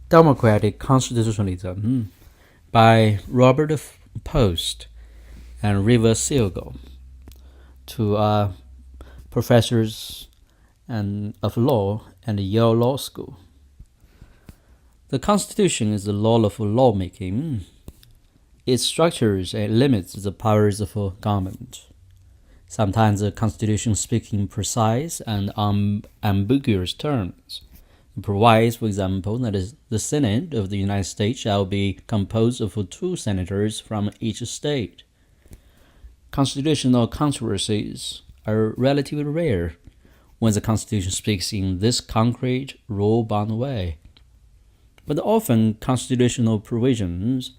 Democratic Constitutionalism by Robert Post and River Segal, two professors of law at the Yale Law School. The Constitution is the law of lawmaking. It structures and limits the powers of government. Sometimes the Constitution speaks in precise and ambiguous terms. It provides, for example, that the Senate of the United States shall be composed of 2 senators from each state. Constitutional controversies are relatively rare when the Constitution speaks in this concrete, rule-bound way. But often constitutional provisions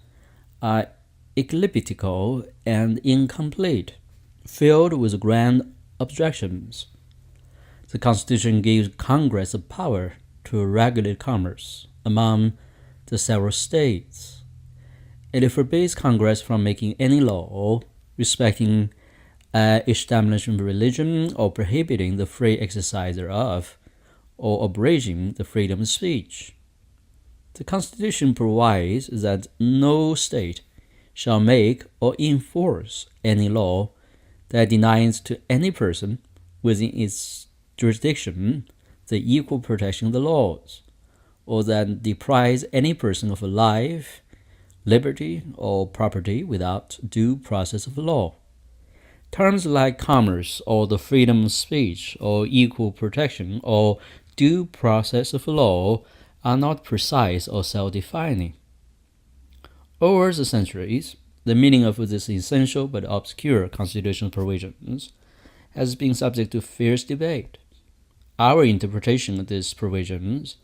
are elliptical and incomplete, filled with grand objections. The Constitution gives Congress the power to regulate commerce among the several states. It forbids Congress from making any law respecting establishing religion or prohibiting the free exercise thereof, or abridging the freedom of speech. The Constitution provides that no state shall make or enforce any law that denies to any person within its jurisdiction the equal protection of the laws, or that deprives any person of life, liberty, or property without due process of law. Terms like commerce, or the freedom of speech, or equal protection, or due process of law are not precise or self-defining. Over the centuries, the meaning of these essential but obscure constitutional provisions has been subject to fierce debate. Our interpretation of these provisions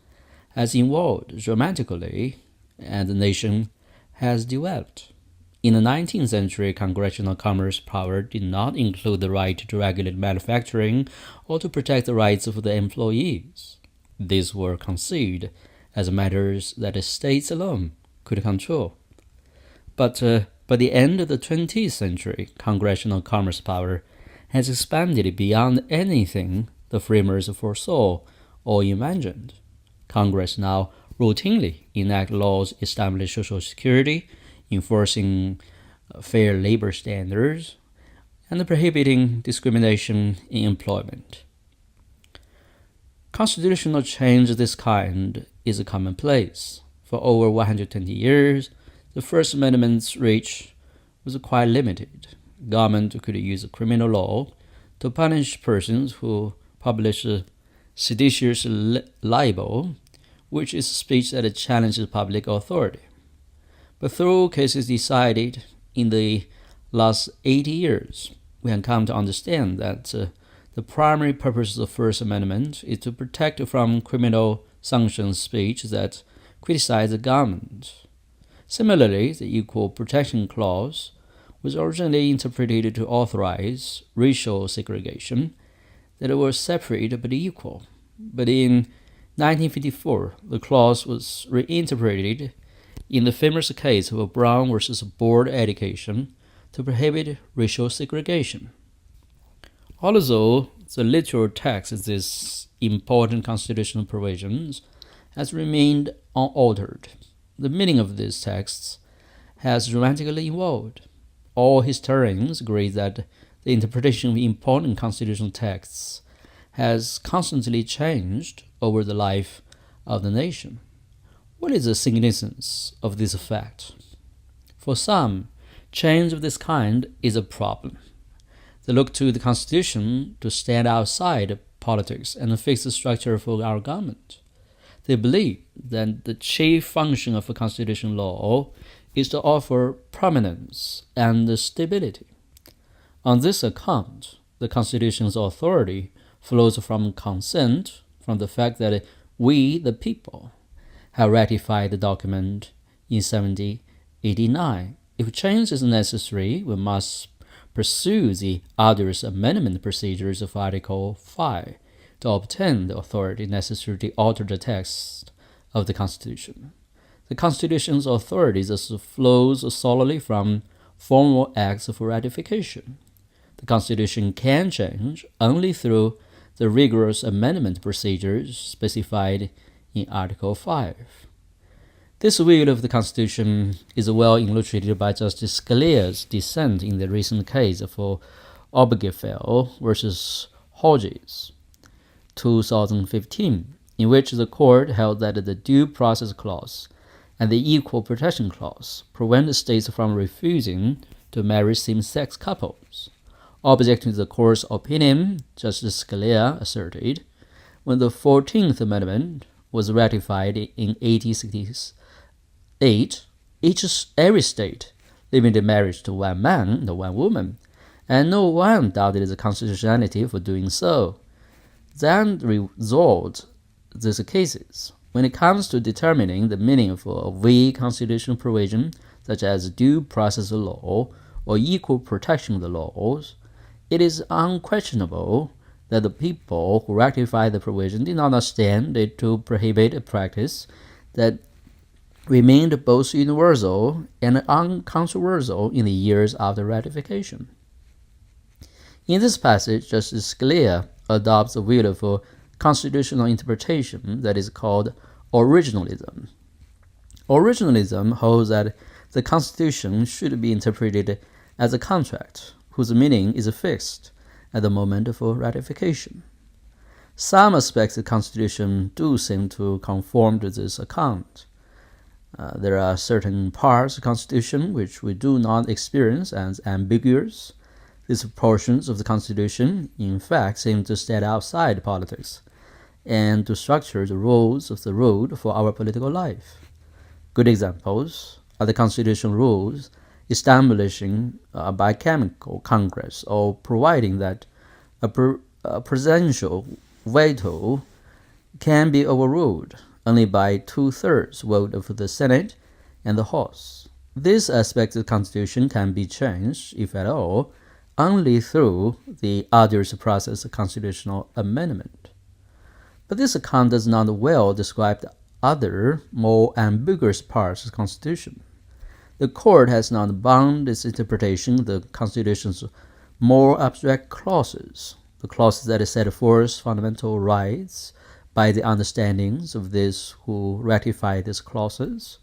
has evolved dramatically, and the nation has developed. In the 19th century, congressional commerce power did not include the right to regulate manufacturing or to protect the rights of the employees. These were conceived as matters that the states alone could control. But by the end of the 20th century, congressional commerce power has expanded beyond anything the framers foresaw or imagined. Congress now routinely enact laws establishing Social Security, enforcing fair labor standards, and prohibiting discrimination in employment. Constitutional change of this kind is a commonplace. For over 120 years, the First Amendment's reach was quite limited. Government could use criminal law to punish persons who publish seditious libel, which is speech that challenges public authority. But through cases decided in the last 80 years, we have come to understand that the primary purpose of the First Amendment is to protect from criminal sanctioned speech that criticize the government. Similarly, the Equal Protection Clause was originally interpreted to authorize racial segregation that were separate but equal. But in 1954, the clause was reinterpreted in the famous case of Brown versus Board Education to prohibit racial segregation. Although the literal text of these important constitutional provisions has remained unaltered, the meaning of these texts has dramatically evolved. All historians agree that the interpretation of important constitutional texts has constantly changed over the life of the nation. What is the significance of this fact? For some, change of this kind is a problem. They look to the Constitution to stand outside politics and fix the structure for our government. They believe that the chief function of a constitutional law is to offer prominence and stability. On this account, the Constitution's authority flows from consent, from the fact that we, the people, have ratified the document in 1789. If change is necessary, we must pursue the arduous amendment procedures of Article 5 to obtain the authority necessary to alter the text of the Constitution. The Constitution's authority thus flows solely from formal acts of ratification. The Constitution can change only through the rigorous amendment procedures specified in Article 5. This view of the Constitution is well illustrated by Justice Scalia's dissent in the recent case for Obergefell versus Hodges, 2015, in which the court held that the Due Process Clause and the Equal Protection Clause prevent states from refusing to marry same-sex couples. Objecting to the court's opinion, Justice Scalia asserted, when the 14th Amendment was ratified in 1868, every state limited marriage to one man and one woman, and no one doubted the constitutionality for doing so. Then resolved these cases. When it comes to determining the meaning of a vague constitutional provision, such as due process law or equal protection laws, it is unquestionable that the people who ratified the provision did not understand it to prohibit a practice that remained both universal and uncontroversial in the years after ratification. In this passage, Justice Scalia adopts a view of constitutional interpretation that is called originalism. Originalism holds that the Constitution should be interpreted as a contract whose meaning is fixed at the moment of ratification. Some aspects of the Constitution do seem to conform to this account. There are certain parts of the Constitution which we do not experience as ambiguous. These portions of the Constitution, in fact, seem to stand outside politics and to structure the rules of the road for our political life. Good examples are the constitutional rules establishing a bicameral Congress or providing that a presidential veto can be overruled only by 2/3 vote of the Senate and the House. This aspect of the Constitution can be changed, if at all, only through the arduous process of constitutional amendment. But this account does not well describe the other, more ambiguous parts of the Constitution. The court has not bound its interpretation of the Constitution's more abstract clauses, the clauses that set forth fundamental rights by the understandings of those who ratify these clauses.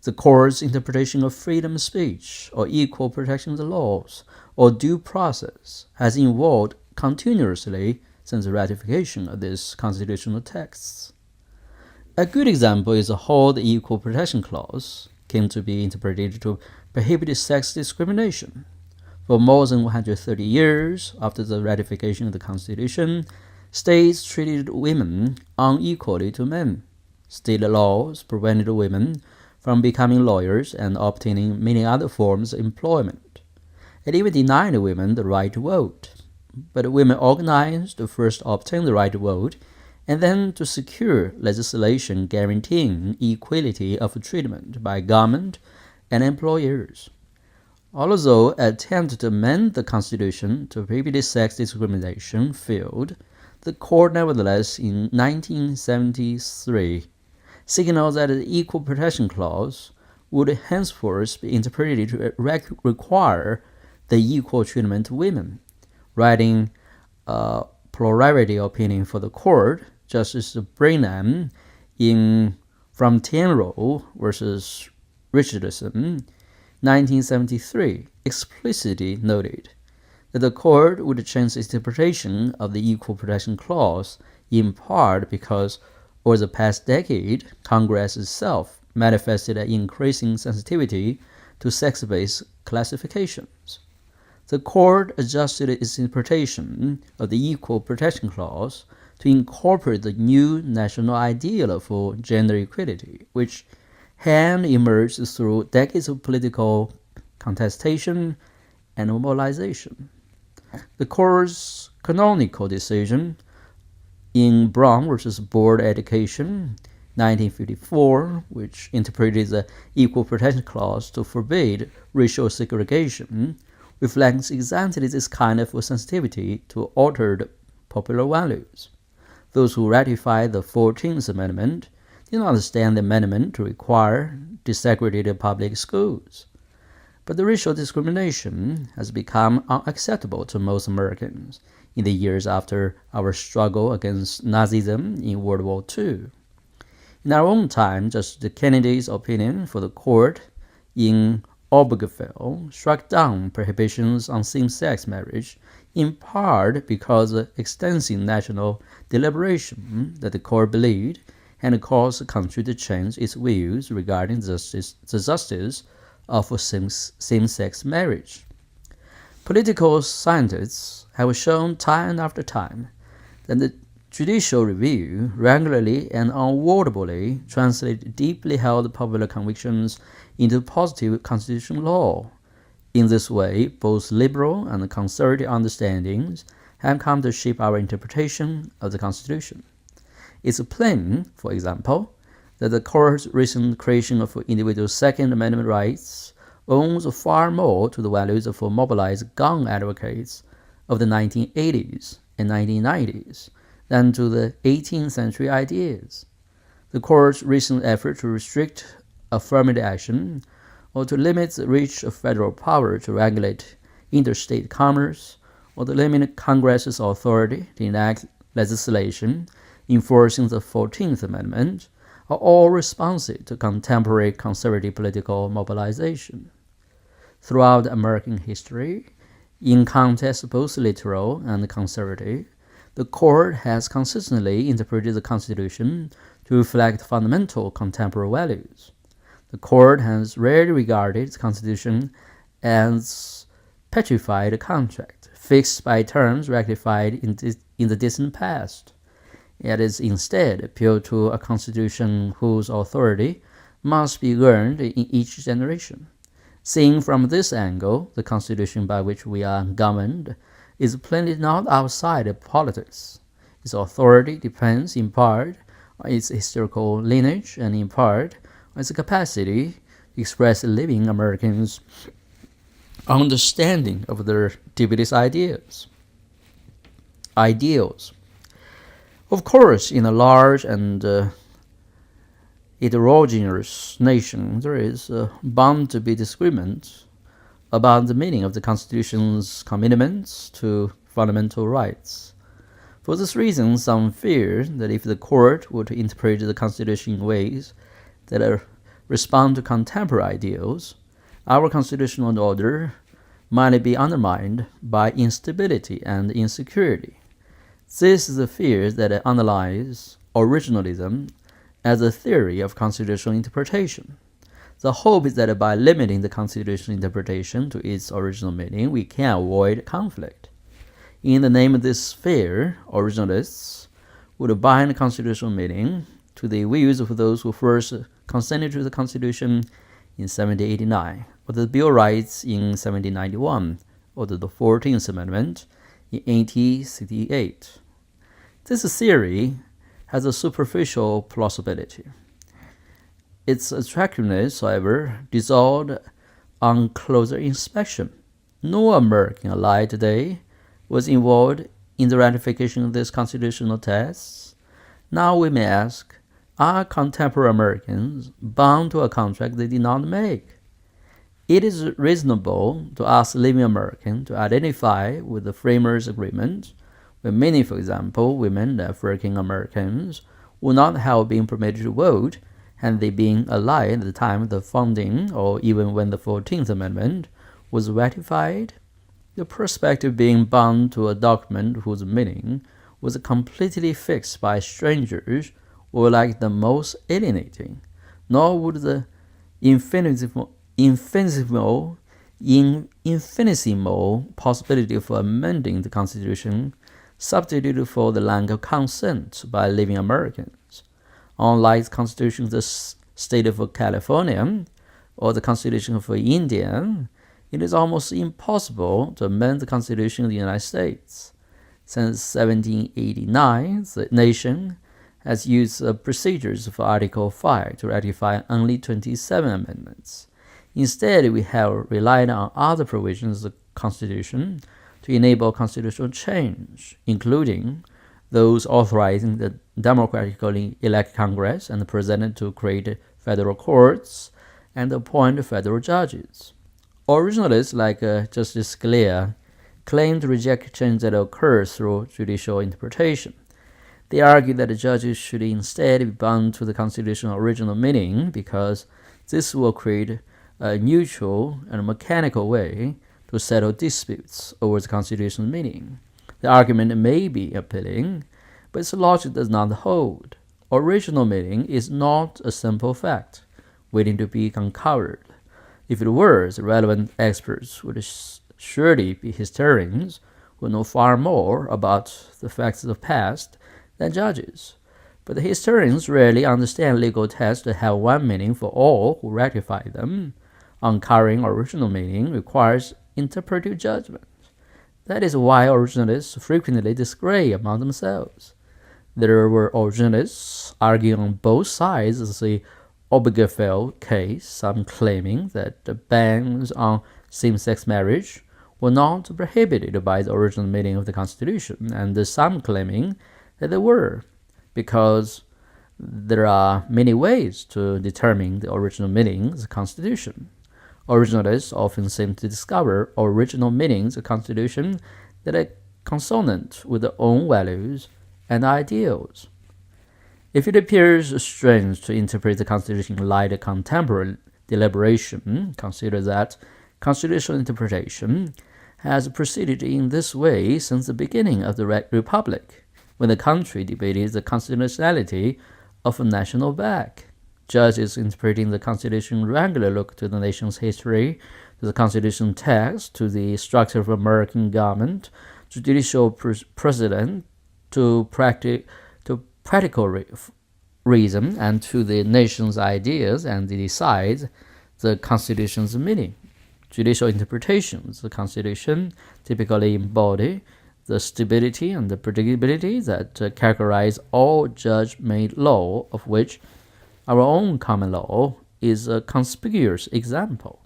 The court's interpretation of freedom of speech or equal protection of the laws or due process has evolved continuously since the ratification of these constitutional texts. A good example is how the Equal Protection Clause came to be interpreted to prohibit sex discrimination. For more than 130 years after the ratification of the Constitution, states treated women unequally to men. State laws prevented women from becoming lawyers and obtaining many other forms of employment. It even denied women the right to vote. But women organized to first obtain the right to vote and then to secure legislation guaranteeing equality of treatment by government and employers. Although an attempt to amend the Constitution to prohibit sex discrimination failed, the court nevertheless in 1973 signaled that the Equal Protection Clause would henceforth be interpreted to require the equal treatment of women. Writing a plurality opinion for the court, Justice Brennan in From Tenro versus Richardson, 1973, explicitly noted that the court would change its interpretation of the Equal Protection Clause in part because over the past decade, Congress itself manifested an increasing sensitivity to sex-based classifications. The court adjusted its interpretation of the Equal Protection Clause to incorporate the new national ideal for gender equality, which had emerged through decades of political contestation and mobilization. The court's canonical decision in Brown versus Board Education, 1954, which interpreted the Equal Protection Clause to forbid racial segregation, reflects exactly this kind of sensitivity to altered popular values. Those who ratified the 14th Amendment did not understand the amendment to require desegregated public schools. But the racial discrimination has become unacceptable to most Americans in the years after our struggle against Nazism in World War II. In our own time, Justice Kennedy's opinion for the court in Obergefell struck down prohibitions on same-sex marriage, in part because of extensive national deliberation that the court believed had caused the country to change its views regarding the justice of same-sex marriage. Political scientists have shown time after time that the judicial review regularly and unavoidably translates deeply held popular convictions into positive constitutional law. In this way, both liberal and conservative understandings have come to shape our interpretation of the Constitution. It's plain, for example, that the court's recent creation of individual Second Amendment rights owes far more to the values of mobilized gun advocates of the 1980s and 1990s than to the 18th century ideas. The court's recent effort to restrict affirmative action or to limit the reach of federal power to regulate interstate commerce or to limit Congress's authority to enact legislation enforcing the 14th Amendment are all responsive to contemporary conservative political mobilization. Throughout American history, in contexts both literal and conservative, the court has consistently interpreted the Constitution to reflect fundamental contemporary values. The court has rarely regarded the Constitution as petrified contract, fixed by terms ratified in the distant past. It is instead appealed to a Constitution whose authority must be earned in each generation. Seen from this angle, the Constitution by which we are governed is plainly not outside of politics. Its authority depends in part on its historical lineage and in part on its capacity to express living Americans' understanding of their deepest ideals. Of course, in a large and heterogeneous nation, there is bound to be disagreement about the meaning of the Constitution's commitments to fundamental rights. For this reason, some fear that if the court were to interpret the Constitution in ways that respond to contemporary ideals, our constitutional order might be undermined by instability and insecurity. This is the fear that underlies originalism as a theory of constitutional interpretation. The hope is that by limiting the constitutional interpretation to its original meaning, we can avoid conflict. In the name of this fear, originalists would bind constitutional meaning to the views of those who first consented to the Constitution in 1789, or the Bill of Rights in 1791, or the 14th Amendment in 1868. This theory has a superficial plausibility. Its attractiveness, however, dissolved on closer inspection. No American alive today was involved in the ratification of this constitutional text. Now we may ask, are contemporary Americans bound to a contract they did not make? It is reasonable to ask living Americans to identify with the framers' agreement, when many, for example, women, African Americans, would not have been permitted to vote had they been alive at the time of the founding or even when the 14th Amendment was ratified. The prospect of being bound to a document whose meaning was completely fixed by strangers were like the most alienating, nor would the infinitesimal possibility of amending the Constitution substituted for the lack of consent by living Americans. Unlike the Constitution of the state of California or the Constitution of India, it is almost impossible to amend the Constitution of the United States. Since 1789, the nation has used procedures for Article 5 to ratify only 27 amendments. Instead, we have relied on other provisions of the Constitution to enable constitutional change, including those authorizing the democratically elected Congress and the President to create federal courts and appoint federal judges. Originalists like Justice Scalia claim to reject change that occurs through judicial interpretation. They argue that the judges should instead be bound to the Constitution's original meaning because this will create a neutral and mechanical way to settle disputes over the Constitution's meaning. The argument may be appealing, but its logic does not hold. Original meaning is not a simple fact waiting to be uncovered. If it were, the relevant experts would surely be historians who know far more about the facts of the past than judges. But the historians rarely understand legal texts that have one meaning for all who ratify them. Uncovering original meaning requires interpretive judgment. That is why originalists frequently disagree among themselves. There were originalists arguing on both sides of the Obergefell case, some claiming that the bans on same-sex marriage were not prohibited by the original meaning of the Constitution, and some claiming that they were, because there are many ways to determine the original meaning of the Constitution. Originalists often seem to discover original meanings of the Constitution that are consonant with their own values and ideals. If it appears strange to interpret the Constitution in light of contemporary deliberation, consider that constitutional interpretation has proceeded in this way since the beginning of the Republic, when the country debated the constitutionality of a national bank. Judges interpreting the Constitution regularly look to the nation's history, to the Constitution text, to the structure of American government, to judicial precedent, to practical reason, and to the nation's ideas, and they decide the Constitution's meaning. Judicial interpretations of the Constitution typically embody the stability and the predictability that characterize all judge-made law, of which our own common law is a conspicuous example.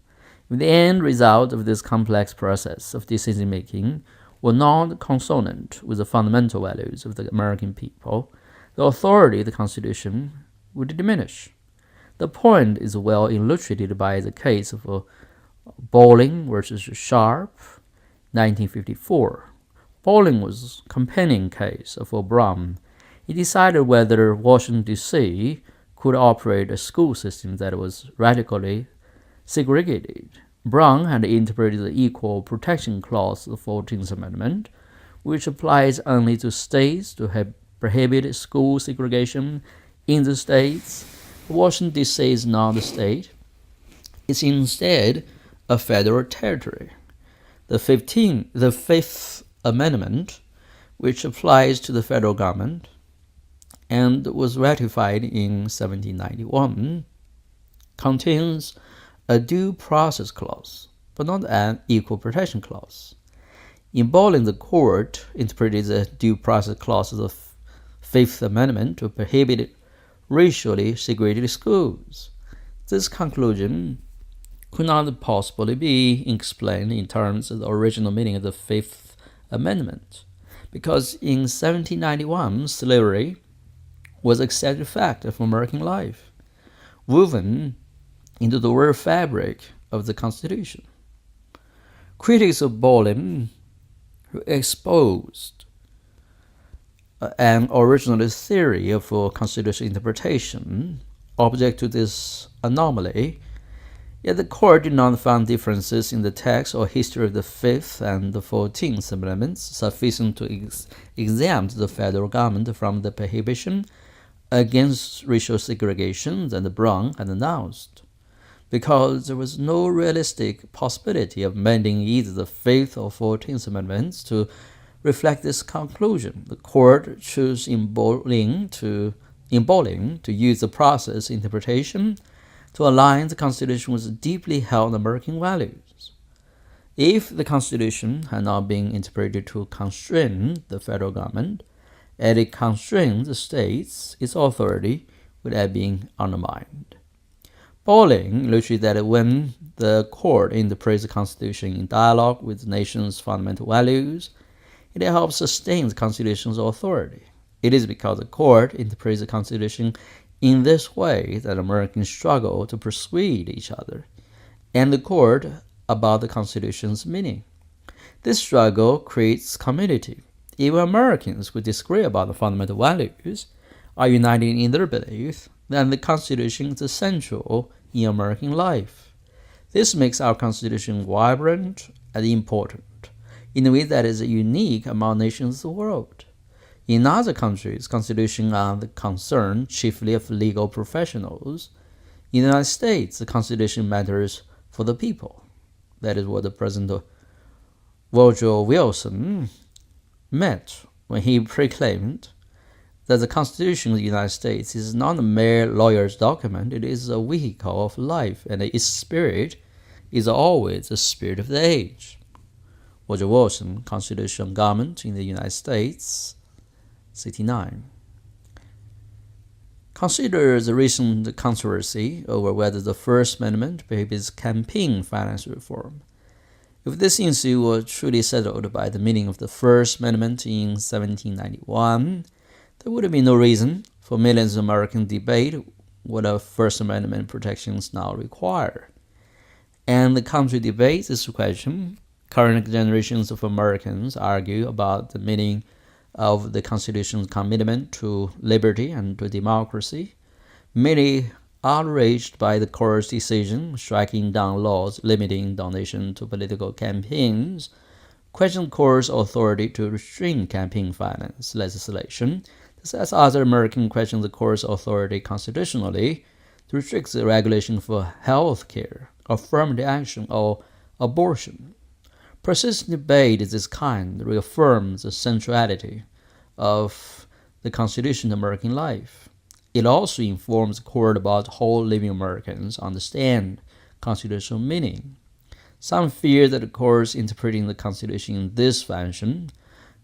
If the end result of this complex process of decision-making were not consonant with the fundamental values of the American people, the authority of the Constitution would diminish. The point is well illustrated by the case of Bolling versus Sharp, 1954. Bolling was a companion case of Brown. He decided whether Washington, D.C. could operate a school system that was radically segregated. Brown had interpreted the Equal Protection Clause of the 14th Amendment, which applies only to states to have prohibited school segregation in the states. Washington, D.C. is not a state. It's instead a federal territory. The Fifth Amendment, which applies to the federal government and was ratified in 1791, contains a due process clause, but not an equal protection clause. In Bolling, the court interpreted the due process clause of the Fifth Amendment to prohibit racially segregated schools. This conclusion could not possibly be explained in terms of the original meaning of the Fifth Amendment, because in 1791, slavery was an accepted fact of American life, woven into the very fabric of the Constitution. Critics of Bolling, who exposed an originalist theory of constitutional interpretation, object to this anomaly. Yet the court did not find differences in the text or history of the Fifth and the 14th Amendments sufficient to exempt the federal government from the prohibition against racial segregation that Brown had announced, because there was no realistic possibility of amending either the Fifth or 14th Amendments to reflect this conclusion. The court chose in Bolling to use the process interpretation to align the Constitution with deeply held American values. If the Constitution had not been interpreted to constrain the federal government, and it constrained the states, its authority would have been undermined. Bolling illustrated that when the court interprets the Constitution in dialogue with the nation's fundamental values, it helps sustain the Constitution's authority. It is because the court interprets the Constitution in this way that Americans struggle to persuade each other and the court about the Constitution's meaning. This struggle creates community. Even Americans who disagree about the fundamental values are united in their belief that the Constitution is essential in American life. This makes our Constitution vibrant and important in a way that is unique among nations of the world. In other countries, constitutions are the concern chiefly of legal professionals. In the United States, the Constitution matters for the people. That is what the President Woodrow Wilson meant when he proclaimed that the Constitution of the United States is not a mere lawyer's document, it is a vehicle of life, and its spirit is always the spirit of the age. Woodrow Wilson, Constitutional Government in the United States, 69. Consider the recent controversy over whether the First Amendment prohibits campaign finance reform. If this issue were truly settled by the meaning of the First Amendment in 1791, there would have been no reason for millions of Americans to debate what a First Amendment protections now require. And the country debates this question. Current generations of Americans argue about the meaning of the Constitution's commitment to liberty and to democracy. Many outraged by the court's decision striking down laws limiting donation to political campaigns, question the court's authority to restrain campaign finance legislation. Just as other Americans question the court's authority constitutionally to restrict the regulation for health care, affirmative action, or abortion. Persistent debate of this kind reaffirms the centrality of the Constitution to American life. It also informs the court about how living Americans understand constitutional meaning. Some fear that the courts interpreting the Constitution in this fashion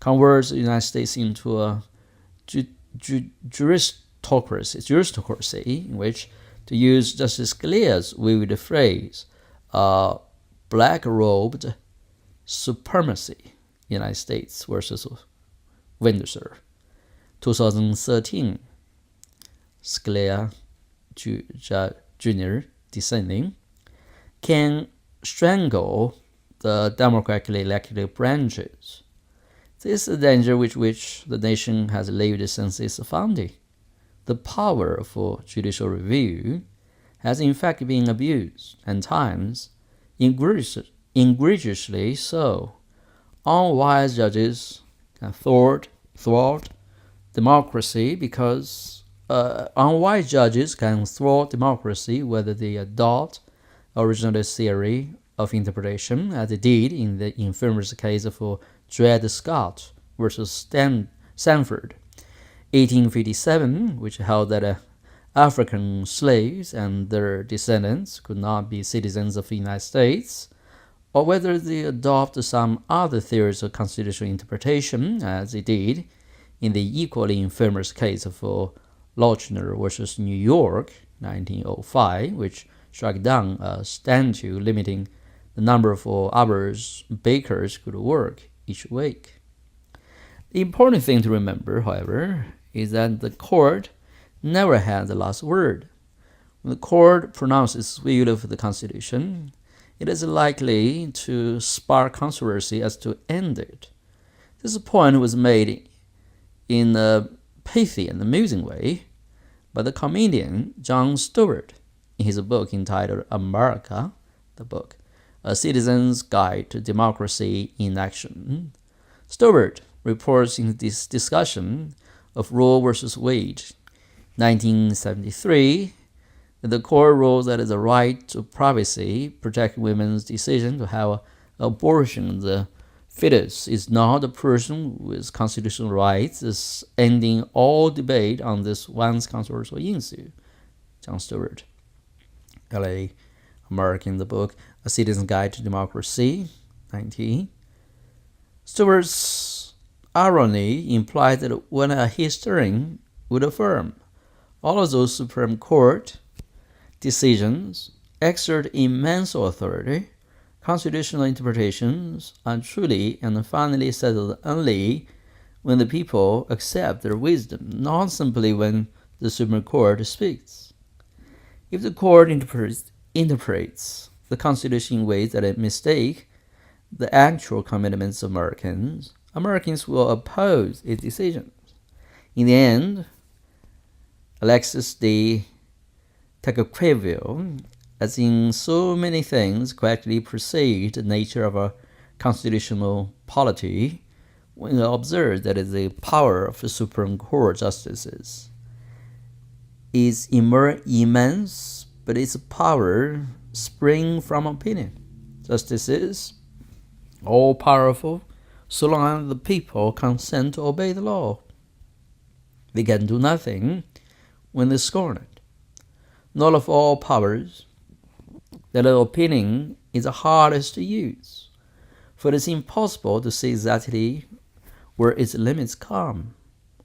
converts the United States into a juristocracy in which, to use Justice Scalia's vivid phrase, black-robed supremacy, United States versus Windsor, 2013. Scalia Jr. dissenting, can strangle the democratically elected branches. This is a danger with which the nation has lived since its founding. The power for judicial review has in fact been abused, and times egregiously so. Unwise judges can thwart democracy whether they adopt originalist theory of interpretation, as they did in the infamous case of Dred Scott versus Sanford, 1857, which held that African slaves and their descendants could not be citizens of the United States, or whether they adopt some other theories of constitutional interpretation, as they did in the equally infamous case of Lochner versus New York, 1905, which struck down a statute limiting the number of hours bakers could work each week. The important thing to remember, however, is that the court never had the last word. When the court pronounces its view of the Constitution, it is likely to spark controversy as to end it. This point was made in a pithy and amusing way by the comedian Jon Stewart in his book entitled America, the book, A Citizen's Guide to Democracy in Action. Stewart reports in this discussion of Roe versus Wade, 1973, that the court ruled that the right to privacy protects women's decision to have abortion. The fetus is not a person with constitutional rights, thus ending all debate on this once controversial issue. Jon Stewart, LA American, the book, A Citizen's Guide to Democracy, 19. Stewart's irony implies that when a historian would affirm all of those Supreme Court decisions exert immense authority, constitutional interpretations are truly and finally settled only when the people accept their wisdom, not simply when the Supreme Court speaks. If the court interprets the Constitution in ways that mistake the actual commitments of Americans, Americans will oppose its decisions. In the end, Alexis de Tocqueville, as in so many things, correctly perceived the nature of a constitutional polity when he observed that the power of the Supreme Court justices is immense, but its power springs from opinion. Justices, all powerful, so long as the people consent to obey the law. They can do nothing when they scorn it. Not of all powers, that opinion is the hardest to use, for it is impossible to see exactly where its limits come.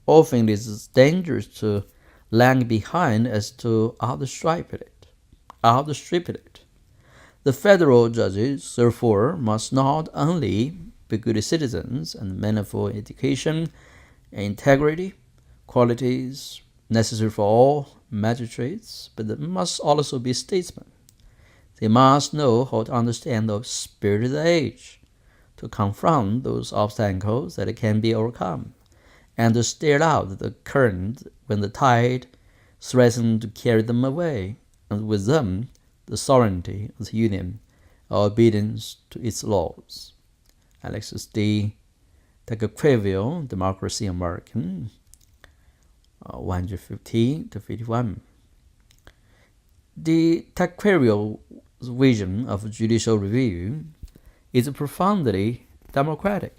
Often it is dangerous to lag behind as to outstrip it. The federal judges, therefore, must not only be good citizens and men of education and integrity, qualities necessary for all magistrates, but they must also be statesmen. They must know how to understand the spirit of the age, to confront those obstacles that can be overcome, and to steer out the current when the tide threatens to carry them away, and with them the sovereignty of the Union, or obedience to its laws. Alexis de Tocqueville, Democracy American, 150 to 51. De Tocqueville's vision of judicial review is profoundly democratic.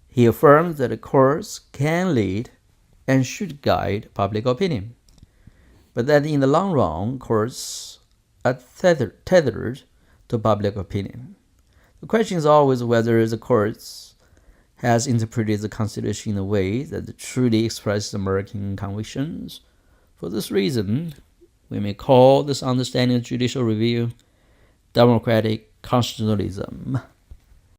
He affirms that the courts can lead and should guide public opinion, but that in the long run, courts are tethered to public opinion. The question is always whether the courts has interpreted the Constitution in a way that truly expresses American convictions. For this reason, we may call this understanding of judicial review democratic constitutionalism.